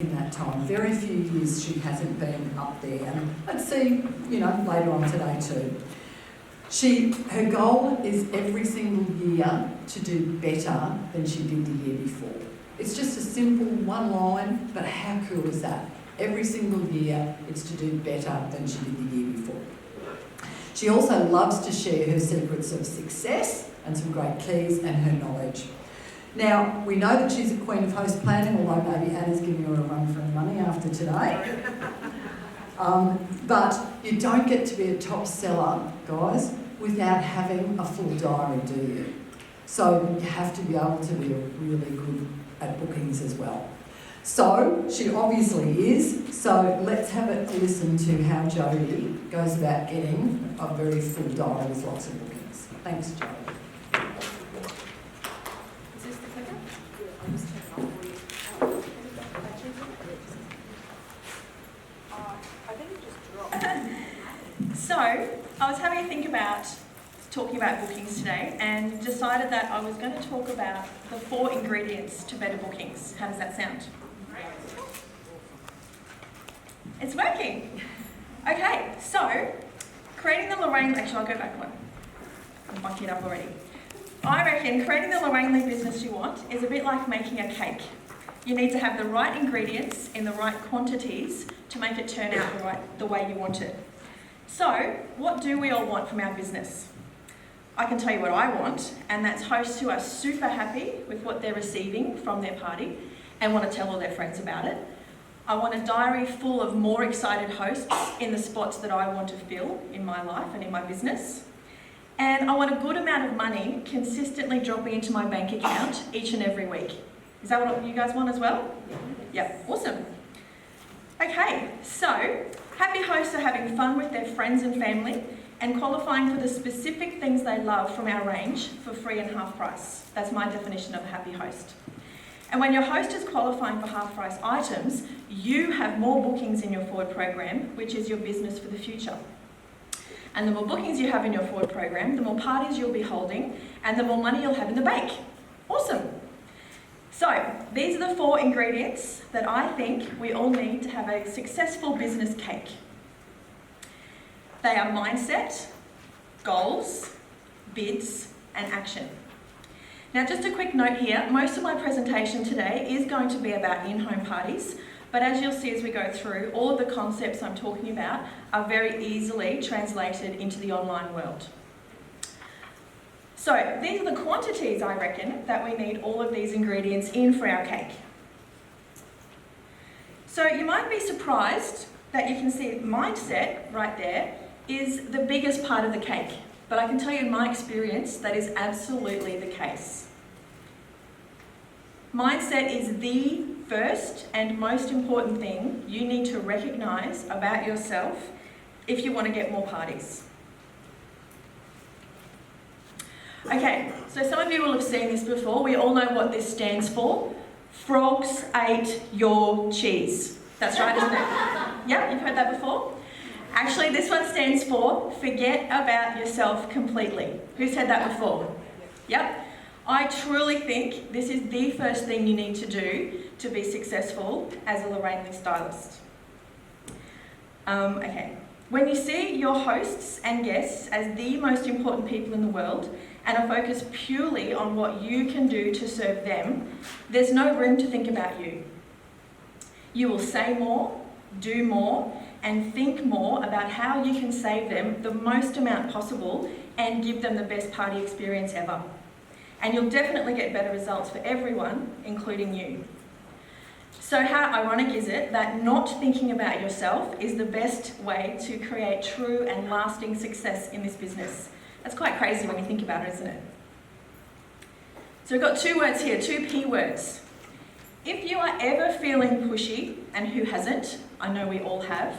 in that time. Very few years she hasn't been up there, and let's see, later on today too. Her goal is every single year to do better than she did the year before. It's just a simple one line, but how cool is that? Every single year it's to do better than she did the year before. She also loves to share her secrets of success and some great keys and her knowledge. Now, we know that she's a queen of host planning, although maybe Anna's giving her a run for her money after today. But you don't get to be a top seller, guys, without having a full diary, do you? So you have to be able to be really good at bookings as well. So she obviously is. So let's have a listen to how Jodi goes about getting a very full diary with lots of bookings. Thanks, Jodi. So, I was having a think about talking about bookings today and decided that I was going to talk about the 4 ingredients to better bookings. How does that sound? It's working! Okay, so, creating the Lorraine... Actually, I'll go back one. I'm bunking it up already. I reckon creating the Lorraine Lee business you want is a bit like making a cake. You need to have the right ingredients in the right quantities to make it turn out the way you want it. So, what do we all want from our business? I can tell you what I want, and that's hosts who are super happy with what they're receiving from their party and want to tell all their friends about it. I want a diary full of more excited hosts in the spots that I want to fill in my life and in my business. And I want a good amount of money consistently dropping into my bank account each and every week. Is that what you guys want as well? Yep, awesome. Okay, so happy hosts are having fun with their friends and family and qualifying for the specific things they love from our range for free and half price. That's my definition of a happy host. And when your host is qualifying for half price items, you have more bookings in your forward program, which is your business for the future. And the more bookings you have in your forward program, the more parties you'll be holding and the more money you'll have in the bank. Awesome. So, these are the 4 ingredients that I think we all need to have a successful business cake. They are mindset, goals, bids, and action. Now, just a quick note here, most of my presentation today is going to be about in-home parties, but as you'll see as we go through, all of the concepts I'm talking about are very easily translated into the online world. So, these are the quantities, I reckon, that we need all of these ingredients in for our cake. So, you might be surprised that you can see mindset right there is the biggest part of the cake. But I can tell you in my experience, that is absolutely the case. Mindset is the first and most important thing you need to recognise about yourself if you want to get more parties. Okay, so some of you will have seen this before. We all know what this stands for. Frogs ate your cheese. That's right, isn't it? Yep, you've heard that before. Actually, this one stands for forget about yourself completely. Who's heard that before? Yep. I truly think this is the first thing you need to do to be successful as a Lorraine Lee stylist. Okay. When you see your hosts and guests as the most important people in the world and are focused purely on what you can do to serve them, there's no room to think about you. You will say more, do more, and think more about how you can save them the most amount possible and give them the best party experience ever. And you'll definitely get better results for everyone, including you. So how ironic is it that not thinking about yourself is the best way to create true and lasting success in this business? That's quite crazy when you think about it, isn't it? So we've got 2 words here, 2 P words. If you are ever feeling pushy, and who hasn't, I know we all have,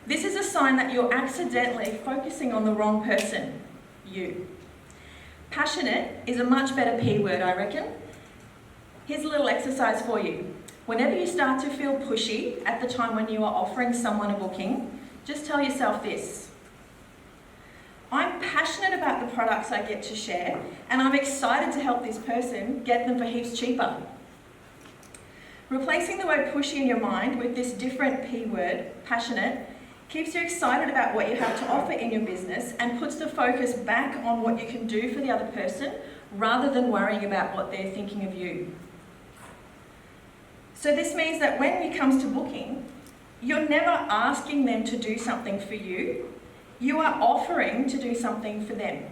this is a sign that you're accidentally focusing on the wrong person, you. Passionate is a much better P word, I reckon. Here's a little exercise for you. Whenever you start to feel pushy at the time when you are offering someone a booking, just tell yourself this. I'm passionate about the products I get to share, and I'm excited to help this person get them for heaps cheaper. Replacing the word pushy in your mind with this different P word, passionate, keeps you excited about what you have to offer in your business and puts the focus back on what you can do for the other person rather than worrying about what they're thinking of you. So this means that when it comes to booking, you're never asking them to do something for you. You are offering to do something for them.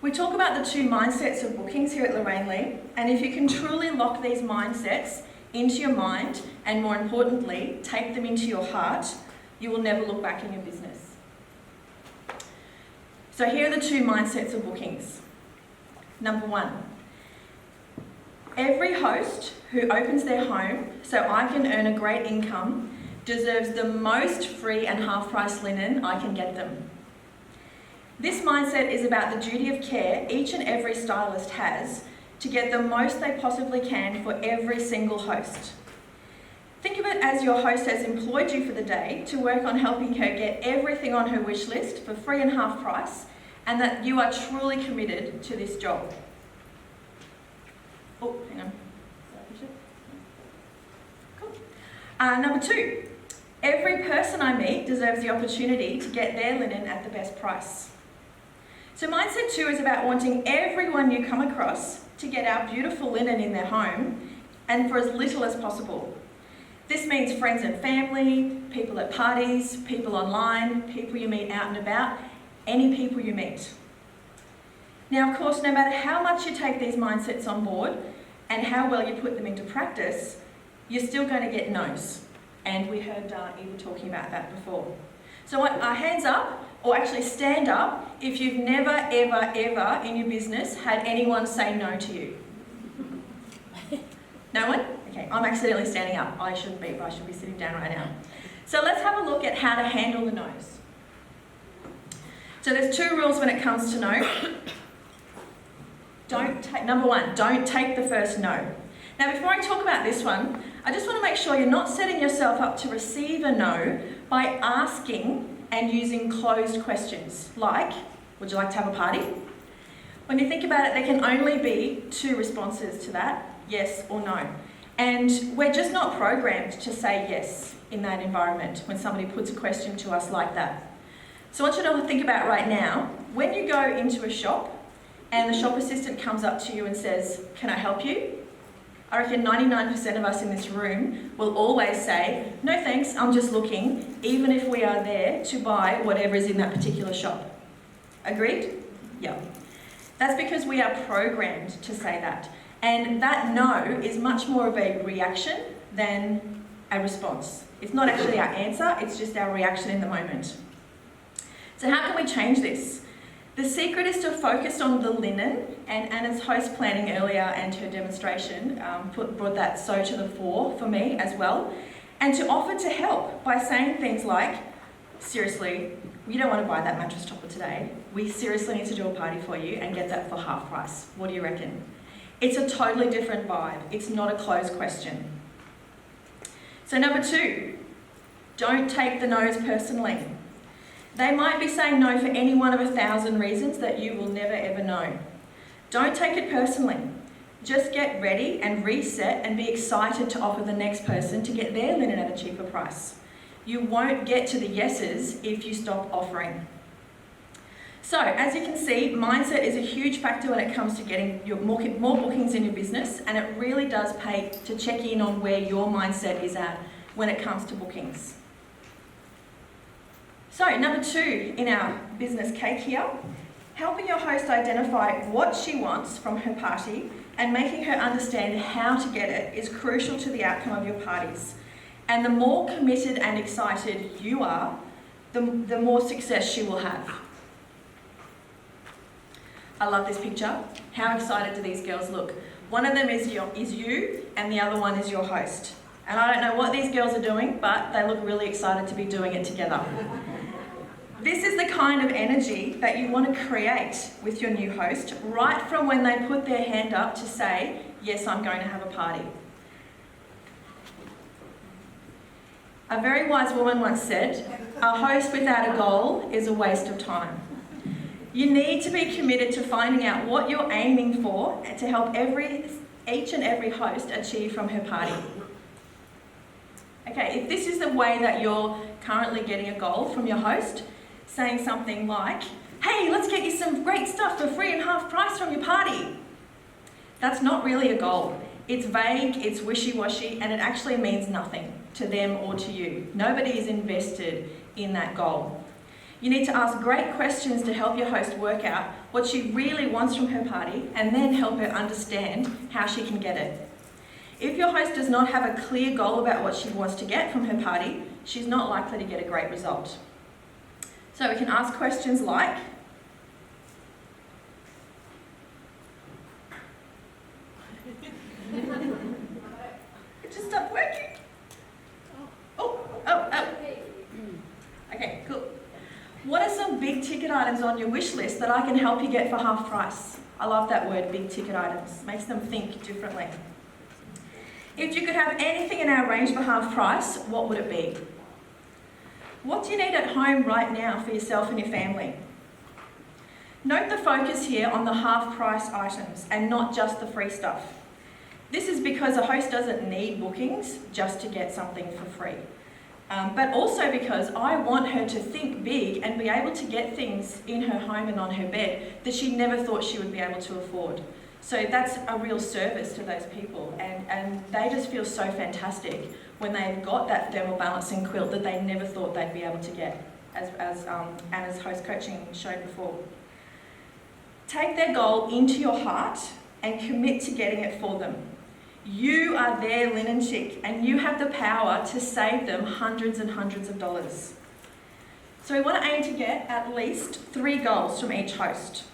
We talk about the two mindsets of bookings here at Lorraine Lee, and if you can truly lock these mindsets into your mind, and more importantly, take them into your heart, you will never look back in your business. So here are the two mindsets of bookings. Number one, every host who opens their home so I can earn a great income deserves the most free and half-price linen I can get them. This mindset is about the duty of care each and every stylist has to get the most they possibly can for every single host. Think of it as your host has employed you for the day to work on helping her get everything on her wish list for free and half price, and that you are truly committed to this job. Oh, hang on. Cool. Number two, every person I meet deserves the opportunity to get their linen at the best price. So mindset 2 is about wanting everyone you come across to get our beautiful linen in their home and for as little as possible. This means friends and family, people at parties, people online, people you meet out and about, any people you meet. Now, of course, no matter how much you take these mindsets on board and how well you put them into practice, you're still going to get no's. And we heard Eva talking about that before. So hands up, or actually stand up, if you've never, ever, ever in your business had anyone say no to you. No one? Okay, I'm accidentally standing up. I shouldn't be, but I should be sitting down right now. So let's have a look at how to handle the no's. So there's 2 rules when it comes to no. Number 1, don't take the first no. Now before I talk about this one, I just want to make sure you're not setting yourself up to receive a no by asking and using closed questions like, would you like to have a party? When you think about it, there can only be 2 responses to that, yes or no. And we're just not programmed to say yes in that environment when somebody puts a question to us like that. So I want you to think about right now, when you go into a shop and the shop assistant comes up to you and says, can I help you? I reckon 99% of us in this room will always say, no thanks, I'm just looking, even if we are there to buy whatever is in that particular shop. Agreed? Yeah. That's because we are programmed to say that. And that no is much more of a reaction than a response. It's not actually our answer, it's just our reaction in the moment. So how can we change this? The secret is to focus on the linen, and Anna's host planning earlier and her demonstration brought that so to the fore for me as well, and to offer to help by saying things like, seriously, you don't want to buy that mattress topper today. We seriously need to do a party for you and get that for half price. What do you reckon? It's a totally different vibe. It's not a closed question. So number 2, don't take the no's personally. They might be saying no for any one of 1,000 reasons that you will never ever know. Don't take it personally. Just get ready and reset and be excited to offer the next person to get their linen at a cheaper price. You won't get to the yeses if you stop offering. So, as you can see, mindset is a huge factor when it comes to getting more bookings in your business, and it really does pay to check in on where your mindset is at when it comes to bookings. So, number 2 in our business cake here, helping your host identify what she wants from her party and making her understand how to get it is crucial to the outcome of your parties. And the more committed and excited you are, the more success she will have. I love this picture. How excited do these girls look? One of them is you, and the other one is your host. And I don't know what these girls are doing, but they look really excited to be doing it together. This is the kind of energy that you want to create with your new host, right from when they put their hand up to say, yes, I'm going to have a party. A very wise woman once said, a host without a goal is a waste of time. You need to be committed to finding out what you're aiming for and to help every each and every host achieve from her party? Okay, if this is the way that you're currently getting a goal from your host, saying something like, hey, let's get you some great stuff for free and half price from your party. That's not really a goal. It's vague, it's wishy-washy, and it actually means nothing to them or to you. Nobody is invested in that goal. You need to ask great questions to help your host work out what she really wants from her party and then help her understand how she can get it. If your host does not have a clear goal about what she wants to get from her party, she's not likely to get a great result. So we can ask questions like, it just stopped working. Oh. Okay, cool. What are some big ticket items on your wish list that I can help you get for half price? I love that word, big ticket items. Makes them think differently. If you could have anything in our range for half price, what would it be? What do you need at home right now for yourself and your family? Note the focus here on the half price items and not just the free stuff. This is because a host doesn't need bookings just to get something for free. But also because I want her to think big and be able to get things in her home and on her bed that she never thought she would be able to afford. So that's a real service to those people, and they just feel so fantastic when they've got that thermal balancing quilt that they never thought they'd be able to get, as Anna's host coaching showed before. Take their goal into your heart and commit to getting it for them. You are their linen chick, and you have the power to save them hundreds and hundreds of dollars. So we want to aim to get at least 3 goals from each host.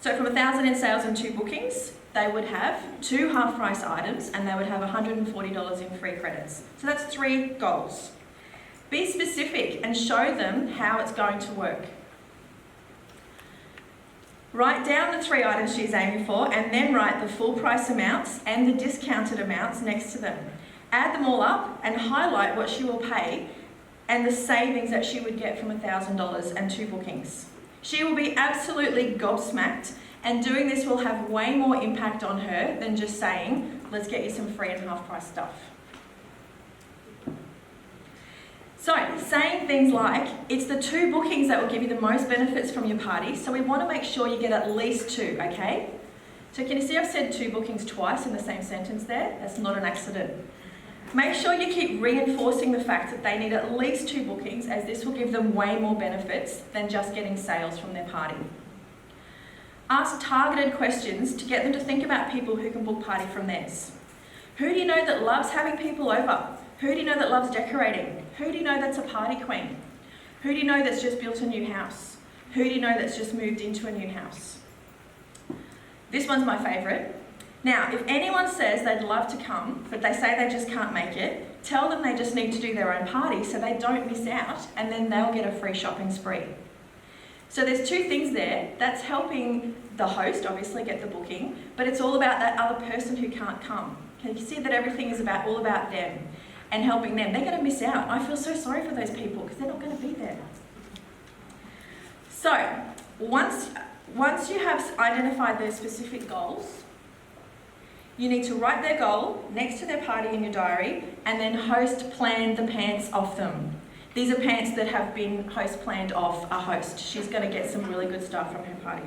So from 1,000 in sales and 2 bookings, they would have 2 half-price items and they would have $140 in free credits. So that's 3 goals. Be specific and show them how it's going to work. Write down the 3 items she's aiming for and then write the full price amounts and the discounted amounts next to them. Add them all up and highlight what she will pay and the savings that she would get from $1,000 and 2 bookings. She will be absolutely gobsmacked, and doing this will have way more impact on her than just saying, let's get you some free and half price stuff. So, saying things like, it's the 2 bookings that will give you the most benefits from your party, so we want to make sure you get at least 2, okay? So can you see I've said 2 bookings twice in the same sentence there? That's not an accident. Make sure you keep reinforcing the fact that they need at least 2 bookings, as this will give them way more benefits than just getting sales from their party. Ask targeted questions to get them to think about people who can book party from theirs. Who do you know that loves having people over? Who do you know that loves decorating? Who do you know that's a party queen? Who do you know that's just built a new house? Who do you know that's just moved into a new house? This one's my favourite. Now, if anyone says they'd love to come, but they say they just can't make it, tell them they just need to do their own party so they don't miss out, and then they'll get a free shopping spree. So there's 2 things there. That's helping the host, obviously, get the booking, but it's all about that other person who can't come. Can you see that everything is all about them and helping them? They're going to miss out. I feel so sorry for those people because they're not going to be there. So, once you have identified those specific goals, you need to write their goal next to their party in your diary and then host plan the pants off them. These are pants that have been host planned off a host. She's going to get some really good stuff from her party.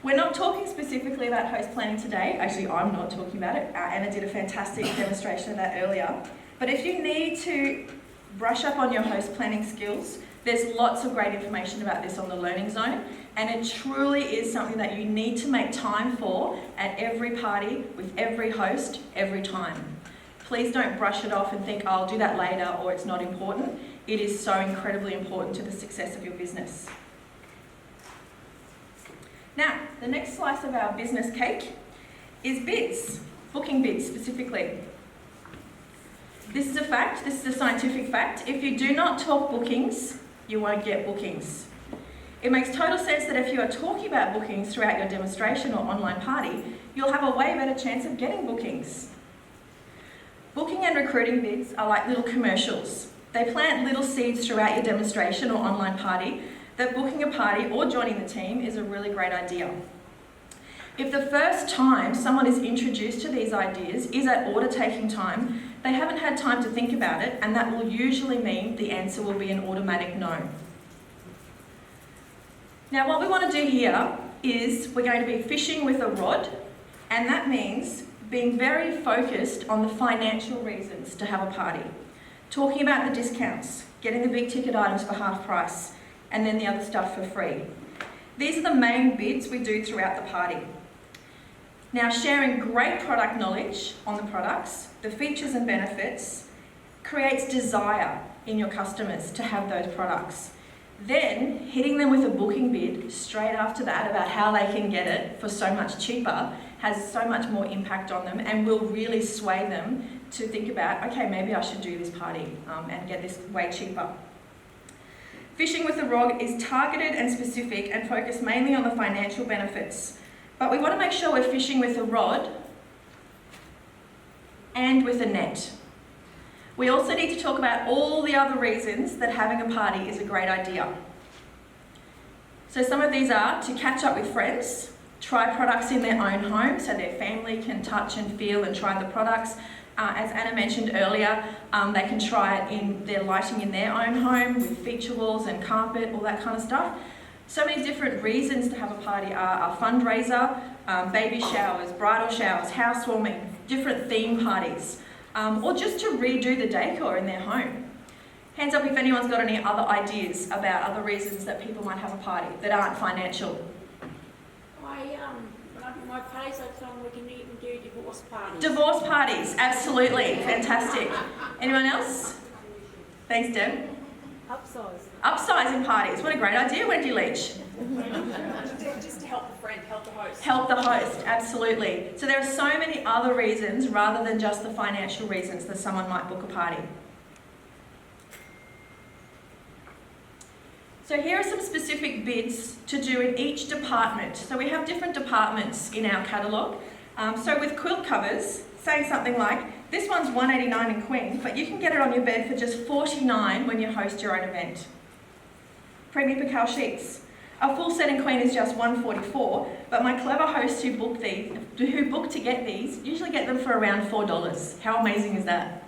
We're not talking specifically about host planning today. Actually, I'm not talking about it. Anna did a fantastic demonstration of that earlier. But if you need to brush up on your host planning skills, there's lots of great information about this on the Learning Zone, and it truly is something that you need to make time for at every party, with every host, every time. Please don't brush it off and think, oh, I'll do that later, or it's not important. It is so incredibly important to the success of your business. Now, the next slice of our business cake is bids, booking bids specifically. This is a fact, this is a scientific fact. If you do not talk bookings, you won't get bookings. It makes total sense that if you are talking about bookings throughout your demonstration or online party, you'll have a way better chance of getting bookings. Booking and recruiting bids are like little commercials. They plant little seeds throughout your demonstration or online party that booking a party or joining the team is a really great idea. If the first time someone is introduced to these ideas is at order taking time, they haven't had time to think about it, and that will usually mean the answer will be an automatic no. Now what we want to do here is we're going to be fishing with a rod, and that means being very focused on the financial reasons to have a party. Talking about the discounts, getting the big ticket items for half price, and then the other stuff for free. These are the main bids we do throughout the party. Now, sharing great product knowledge on the products, the features and benefits, creates desire in your customers to have those products. Then, hitting them with a booking bid straight after that about how they can get it for so much cheaper has so much more impact on them and will really sway them to think about, okay, maybe I should do this party and get this way cheaper. Fishing with a rod is targeted and specific and focused mainly on the financial benefits. But we want to make sure we're fishing with a rod and with a net. We also need to talk about all the other reasons that having a party is a great idea. So some of these are to catch up with friends, try products in their own home so their family can touch and feel and try the products. As Anna mentioned earlier, they can try it in their lighting in their own home with feature walls and carpet, all that kind of stuff. So many different reasons to have a party are a fundraiser, baby showers, bridal showers, housewarming, different theme parties, or just to redo the decor in their home. Hands up if anyone's got any other ideas about other reasons that people might have a party that aren't financial. My parties, I thought we can even do divorce parties. Divorce parties, absolutely, fantastic. Anyone else? Thanks, Deb. Upsize. Upsizing parties, what a great idea, Wendy Leach. Just to help the friend, help the host. Help the host, absolutely. So there are so many other reasons rather than just the financial reasons that someone might book a party. So here are some specific bids to do in each department. So we have different departments in our catalogue. So with quilt covers, saying something like, this one's $189 in Queen, but you can get it on your bed for just $49 when you host your own event. Premium Percal sheets. A full set in Queen is just $144, but my clever hosts who book to get these usually get them for around $4. How amazing is that?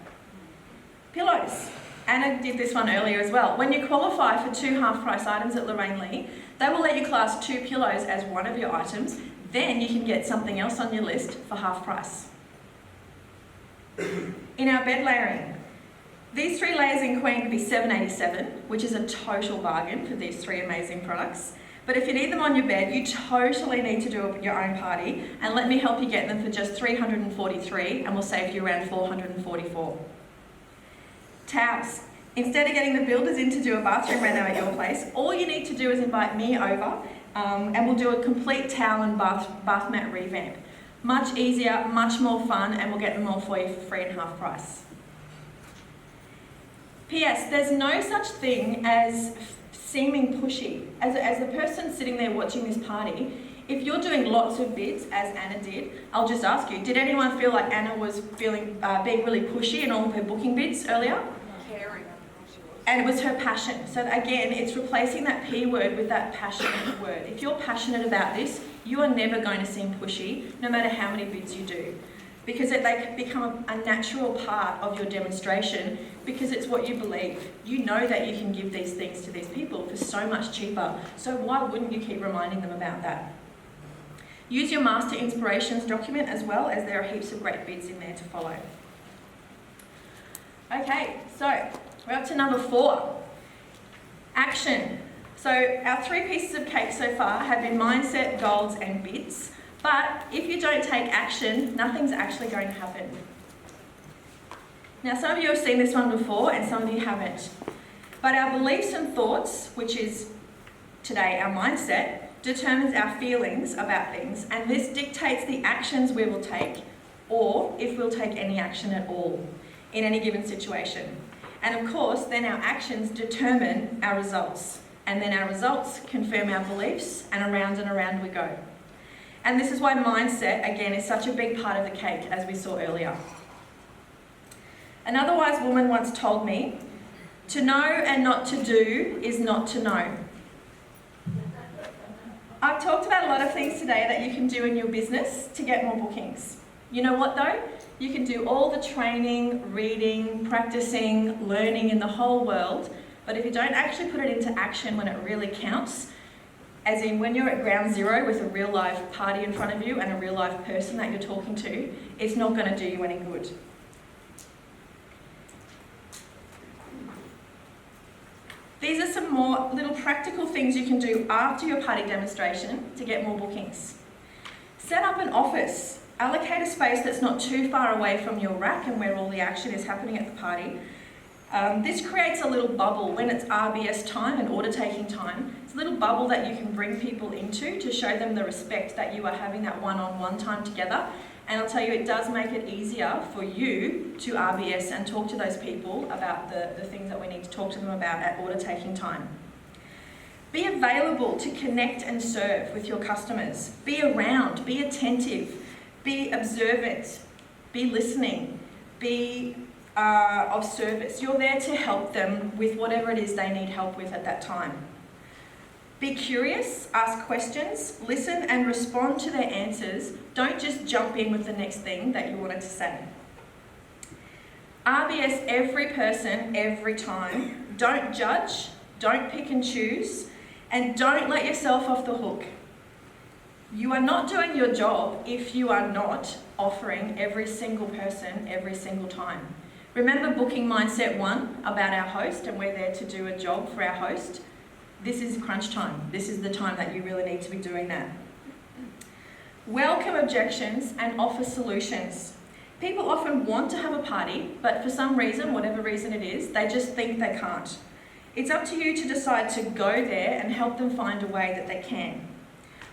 Pillows. Anna did this one earlier as well. When you qualify for 2 half-price items at Lorraine Lee, they will let you class 2 pillows as one of your items. Then you can get something else on your list for half price. In our bed layering, these 3 layers in Queen can be $787, which is a total bargain for these 3 amazing products. But if you need them on your bed, you totally need to do your own party, and let me help you get them for just $343, and we'll save you around $444. Towels. Instead of getting the builders in to do a bathroom reno at your place, all you need to do is invite me over and we'll do a complete towel and bath mat revamp. Much easier, much more fun, and we'll get them all for you for free and half price. P.S. There's no such thing as seeming pushy. As the person sitting there watching this party, if you're doing lots of bids, as Anna did, I'll just ask you, did anyone feel like Anna was being really pushy in all of her booking bids earlier? Caring. And it was her passion. So again, it's replacing that P word with that passionate word. If you're passionate about this, you are never going to seem pushy, no matter how many bids you do. Because they become a natural part of your demonstration, because it's what you believe. You know that you can give these things to these people for so much cheaper. So why wouldn't you keep reminding them about that? Use your master inspirations document as well, as there are heaps of great bids in there to follow. Okay, so we're up to number 4. Action. So our 3 pieces of cake so far have been mindset, goals and bids. But if you don't take action, nothing's actually going to happen. Now some of you have seen this one before and some of you haven't. But our beliefs and thoughts, which is today our mindset, determines our feelings about things, and this dictates the actions we will take, or if we'll take any action at all in any given situation. And of course, then our actions determine our results, and then our results confirm our beliefs, and around we go. And this is why mindset, again, is such a big part of the cake, as we saw earlier. Another wise woman once told me, to know and not to do is not to know. I've talked about a lot of things today that you can do in your business to get more bookings. You know what though? You can do all the training, reading, practicing, learning in the whole world, but if you don't actually put it into action when it really counts, as in when you're at ground zero with a real life party in front of you and a real life person that you're talking to, it's not going to do you any good. These are some more little practical things you can do after your party demonstration to get more bookings. Set up an office. Allocate a space that's not too far away from your rack and where all the action is happening at the party. This creates a little bubble when it's RBS time and order taking time. It's a little bubble that you can bring people into to show them the respect that you are having that one-on-one time together. And I'll tell you, it does make it easier for you to RBS and talk to those people about the things that we need to talk to them about at order taking time. Be available to connect and serve with your customers. Be around, be attentive, be observant, be listening, be of service. You're there to help them with whatever it is they need help with at that time. Be curious, ask questions, listen and respond to their answers. Don't just jump in with the next thing that you wanted to say. RBS every person, every time. Don't judge, don't pick and choose, and don't let yourself off the hook. You are not doing your job if you are not offering every single person every single time. Remember booking mindset 1 about our host, and we're there to do a job for our host. This is crunch time. This is the time that you really need to be doing that. Welcome objections and offer solutions. People often want to have a party, but for some reason, whatever reason it is, they just think they can't. It's up to you to decide to go there and help them find a way that they can.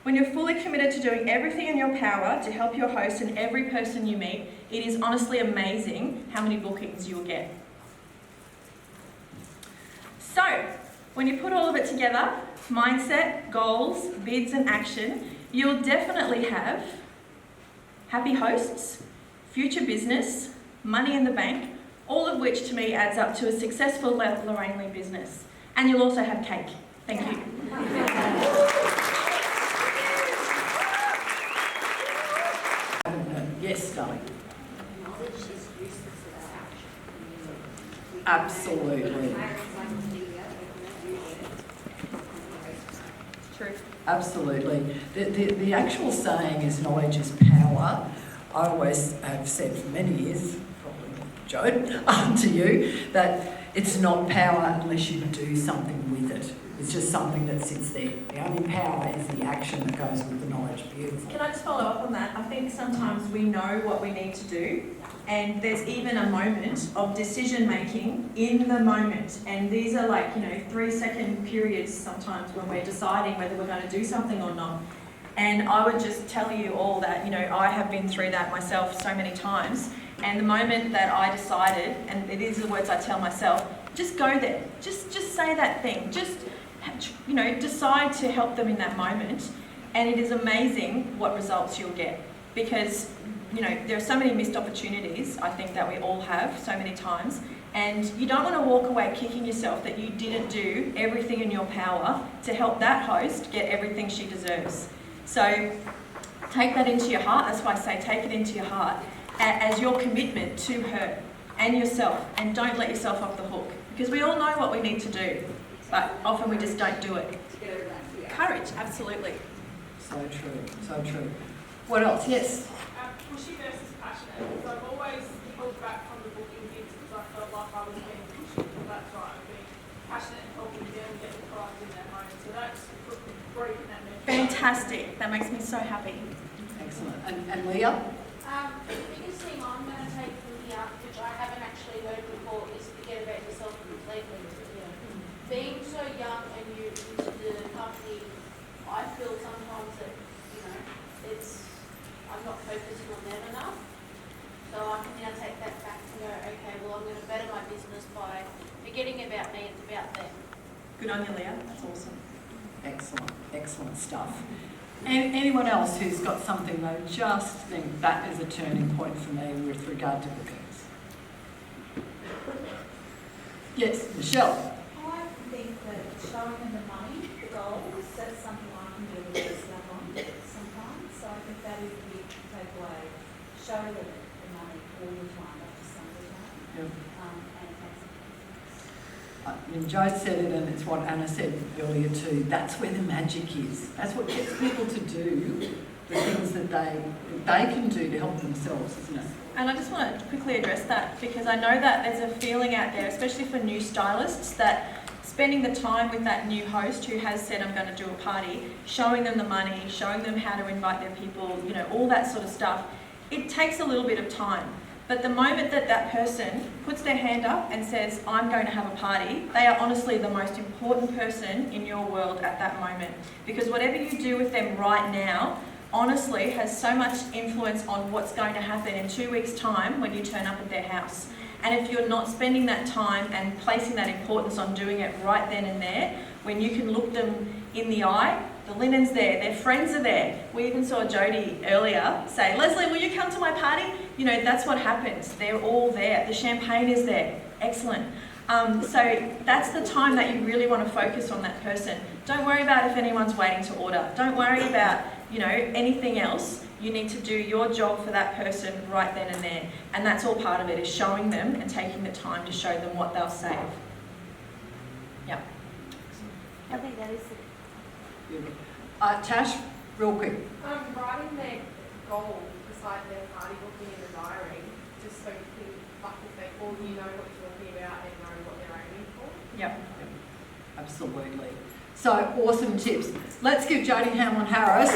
When you're fully committed to doing everything in your power to help your host and every person you meet, it is honestly amazing how many bookings you'll get. So, when you put all of it together, mindset, goals, bids and action, you'll definitely have happy hosts, future business, money in the bank, all of which to me adds up to a successful Lorraine Lee business. And you'll also have cake. Thank you. Yes, darling. Absolutely. True. Absolutely. The actual saying is knowledge is power. I always have said for many years, probably Jodi, to you, that it's not power unless you do something with it. It's just something that sits there. The only power is the action that goes with the knowledge. Beautiful. Can I just follow up on that? I think sometimes we know what we need to do, and there's even a moment of decision making in the moment. And these are like, 3-second periods sometimes when we're deciding whether we're going to do something or not. And I would just tell you all that, I have been through that myself so many times. And the moment that I decided, and these are the words I tell myself, just go there. Just say that thing. Just, decide to help them in that moment. And it is amazing what results you'll get. Because, there are so many missed opportunities, I think, that we all have so many times. And you don't want to walk away kicking yourself that you didn't do everything in your power to help that host get everything she deserves. So take that into your heart. That's why I say take it into your heart as your commitment to her and yourself, and don't let yourself off the hook, because we all know what we need to do, but often we just don't do it. Courage, absolutely. So true, so true. What else? Yes? Pushy versus passionate. So I've always held back from the booking gigs because I felt like I was being pushy, but that's right, I'm being passionate and helping them get the prize in that moment. So that's breaking that mentality. Fantastic. That makes me so happy. Excellent. And Leah? The biggest thing I'm going to take from here, which I haven't actually heard before, is forget about yourself completely. Being so young and new into the company, I feel sometimes that, I'm not focusing on them enough. So I can now take that back and go, okay, well, I'm going to better my business by forgetting about me, it's about them. Good on you, Leah. That's awesome. Excellent, excellent stuff. And anyone else who's got something they just think that is a turning point for me with regard to bookings? Yes, Michelle. I think that showing them the money, the goals, that's something I can do with show them the money all the time, not just some of the time. Yep. And it makes a difference. And Jo said it, and it's what Anna said earlier too. That's where the magic is. That's what gets people to do the things that they can do to help themselves, isn't it? And I just want to quickly address that because I know that there's a feeling out there, especially for new stylists, that spending the time with that new host who has said, I'm going to do a party, showing them the money, showing them how to invite their people, you know, all that sort of stuff, it takes a little bit of time. But the moment that that person puts their hand up and says, I'm going to have a party, they are honestly the most important person in your world at that moment. Because whatever you do with them right now, honestly has so much influence on what's going to happen in 2 weeks' time when you turn up at their house. And if you're not spending that time and placing that importance on doing it right then and there, when you can look them in the eye, the linen's there, their friends are there. We even saw Jodi earlier say, Leslie, will you come to my party? You know, that's what happens. They're all there. The champagne is there. Excellent. So that's the time that you really want to focus on that person. Don't worry about if anyone's waiting to order. Don't worry about, you know, anything else. You need to do your job for that person right then and there. And that's all part of it, is showing them and taking the time to show them what they'll save. Yep. I think that is Tash, real quick. Writing their goal beside their party booking in the diary, just so you can, like, if they call you, know what you're talking about and know what they're aiming for. Yep. Absolutely. So, awesome tips. Let's give Jodi Hamlyn-Harris